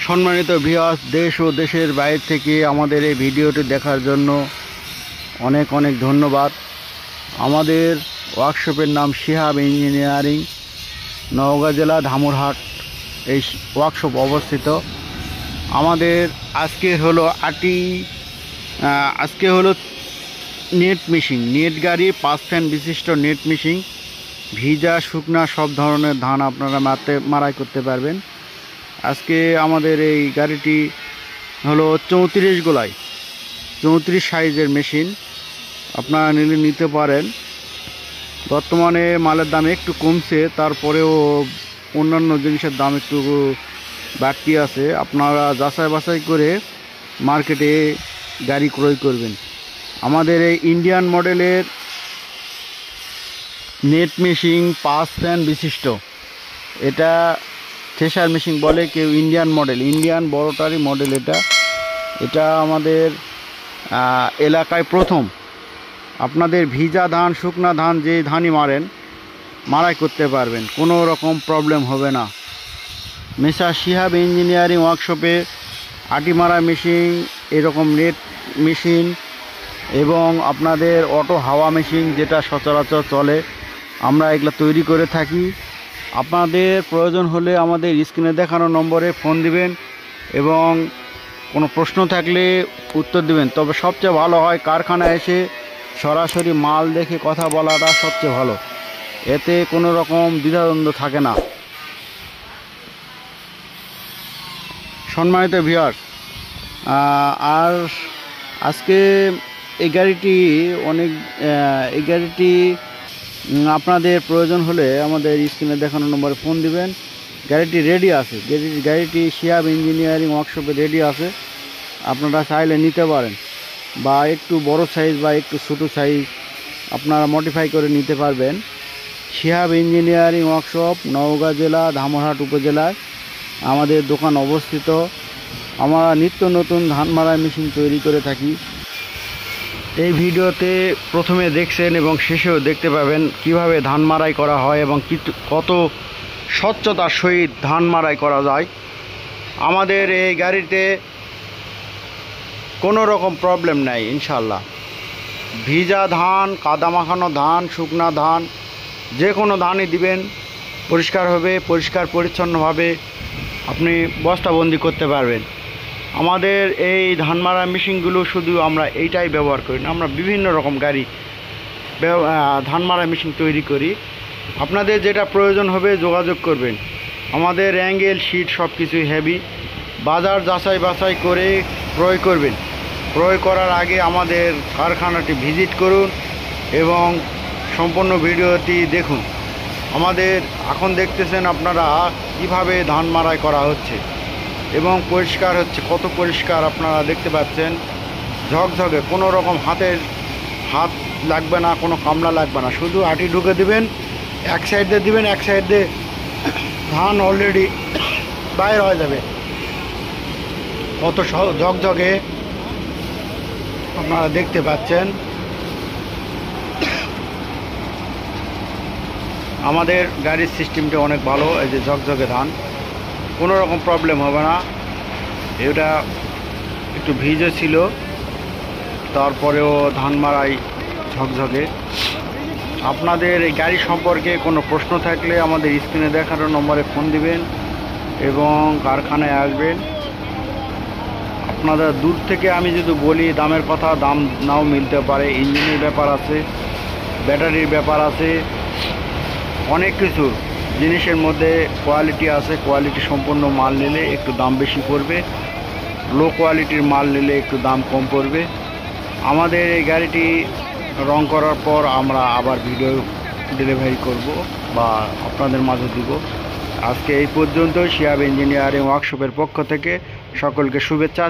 সম্মানিত ভিউয়ার্স, দেশ ও দেশের বাইরে থেকে আমাদের এই ভিডিওটি দেখার জন্য অনেক অনেক ধন্যবাদ। আমাদের ওয়ার্কশপের নাম শিহাব ইঞ্জিনিয়ারিং, নওগাঁ জেলা ধামুরহাট এই ওয়ার্কশপ অবস্থিত। আমাদের আজকে হলো নেট মেশিন, নেট গাড়ি 5 ফ্যান বিশিষ্ট নেট মেশিন। ভিজা শুকনা সব ধরনের ধান আপনারা মারাই করতে পারবেন। আজকে আমাদের এই গাড়িটি হলো 34 গোলাই, 34 সাইজের মেশিন। আপনারা নিতে পারেন। বর্তমানে মালের দাম একটু কমছে, তারপরেও অন্যান্য জিনিসের দাম একটু বাড়তি আছে। আপনারা যাচাই বাছাই করে মার্কেটে গাড়ি ক্রয় করবেন। আমাদের এই ইন্ডিয়ান মডেলের নেট মেশিন 5 ফ্যান বিশিষ্ট, এটা থ্রেশার মেশিন বলে কেউ, ইন্ডিয়ান মডেল, ইন্ডিয়ান বড়টারই মডেল এটা আমাদের এলাকায় প্রথম। আপনাদের ভিজা ধান শুকনা ধান যে ধানই মারাই করতে পারবেন, কোনো রকম প্রবলেম হবে না। মেসার শিহাব ইঞ্জিনিয়ারিং ওয়ার্কশপে আটি মারা মেশিন, এরকম নেট মেশিন এবং আপনাদের অটো হাওয়া মেশিন যেটা সচরাচর চলে, আমরা এগুলো তৈরি করে থাকি। আপনাদের প্রয়োজন হলে আমাদের স্ক্রিনে দেখানো নম্বরে ফোন দিবেন এবং কোনো প্রশ্ন থাকলে উত্তর দিবেন। তবে সবচেয়ে ভালো হয় কারখানায় এসে সরাসরি মাল দেখে কথা বলাটা সবচেয়ে ভালো, এতে কোনো রকম দ্বিধাদ্বন্দ্ব থাকে না। সম্মানিত ভিউয়ার্স, আর আজকে এই গাড়িটি আপনাদের প্রয়োজন হলে আমাদের স্ক্রিনে দেখানো নম্বরে ফোন দিবেন। গাড়িটি রেডি আছে, গাড়িটি শিহাব ইঞ্জিনিয়ারিং ওয়ার্কশপে রেডি আছে। আপনারা চাইলে নিতে পারেন, বা একটু বড় সাইজ বা একটু ছোটো সাইজ আপনারা মডিফাই করে নিতে পারবেন। শিহাব ইঞ্জিনিয়ারিং ওয়ার্কশপ, নওগাঁ জেলা ধামুরহাট উপজেলায় আমাদের দোকান অবস্থিত। আমরা নিত্য নতুন ধান মারাই মেশিন তৈরি করে থাকি। এই ভিডিওতে প্রথমে দেখছেন এবং শেষেও দেখতে পাবেন কিভাবে ধান মারাই করা হয় এবং কত স্বচ্ছতার সহিত ধান মারাই করা যায়। আমাদের এই গাড়িতে কোনো রকম প্রবলেম নাই ইনশাল্লাহ। ভিজা ধান, কাদা মাখানো ধান, শুকনা ধান, যে কোনো ধানই দিবেন পরিষ্কার হবে, পরিষ্কার পরিচ্ছন্নভাবে আপনি বস্তাবন্দি করতে পারবেন। আমাদের এই ধান মারা মেশিনগুলো শুধু আমরা এইটাই ব্যবহার করি না, আমরা বিভিন্ন রকম গাড়ি ধান মারা মেশিন তৈরি করি। আপনাদের যেটা প্রয়োজন হবে যোগাযোগ করবেন। আমাদের অ্যাঙ্গেল শিট সব কিছুই হেভি। বাজার যাচাই বাছাই করে ক্রয় করবেন। ক্রয় করার আগে আমাদের কারখানাটি ভিজিট করুন এবং সম্পূর্ণ ভিডিওটি দেখুন। আমাদের এখন দেখতেছেন আপনারা কিভাবে ধান মারাই করা হচ্ছে এবং পরিষ্কার হচ্ছে, কত পরিষ্কার আপনারা দেখতে পাচ্ছেন। ঝকঝকে, কোনো রকম হাত লাগবে না, কোনো কামলা লাগবে না। শুধু আটি ঢুকে দিবেন, এক সাইড দিয়ে দিবেন, এক সাইড দিয়ে ধান অলরেডি বাইর হয়ে যাবে। কত ঝকঝকে আপনারা দেখতে পাচ্ছেন। আমাদের গাড়ির সিস্টেমটা অনেক ভালো। এই যে ঝকঝকে ধান, কোনো রকম প্রবলেম হবে না। এটা একটু ভিজে ছিল, তারপরেও ধান মারাই ঝকঝকে। আপনাদের এই গাড়ি সম্পর্কে কোনো প্রশ্ন থাকলে আমাদের স্ক্রিনে দেখানো নম্বরে ফোন দিবেন এবং কারখানায় আসবেন। আপনাদের দূর থেকে আমি যদি বলি দামের কথা, দাম নাও মিলতে পারে। ইঞ্জিনের ব্যাপার আছে, ব্যাটারির ব্যাপার আছে, অনেক কিছু জিনিসের মধ্যে কোয়ালিটি আছে। কোয়ালিটি সম্পন্ন মাল নিলে একটু দাম বেশি পড়বে, লো কোয়ালিটির মাল নিলে একটু দাম কম পড়বে। আমাদের এই গাড়িটি রং করার পর আমরা আবার ভিডিও ডেলিভারি করব বা আপনাদের মাঝে দিব। আজকে এই পর্যন্ত। শিহাব ইঞ্জিনিয়ারিং ওয়ার্কশপের পক্ষ থেকে সকলকে শুভেচ্ছা।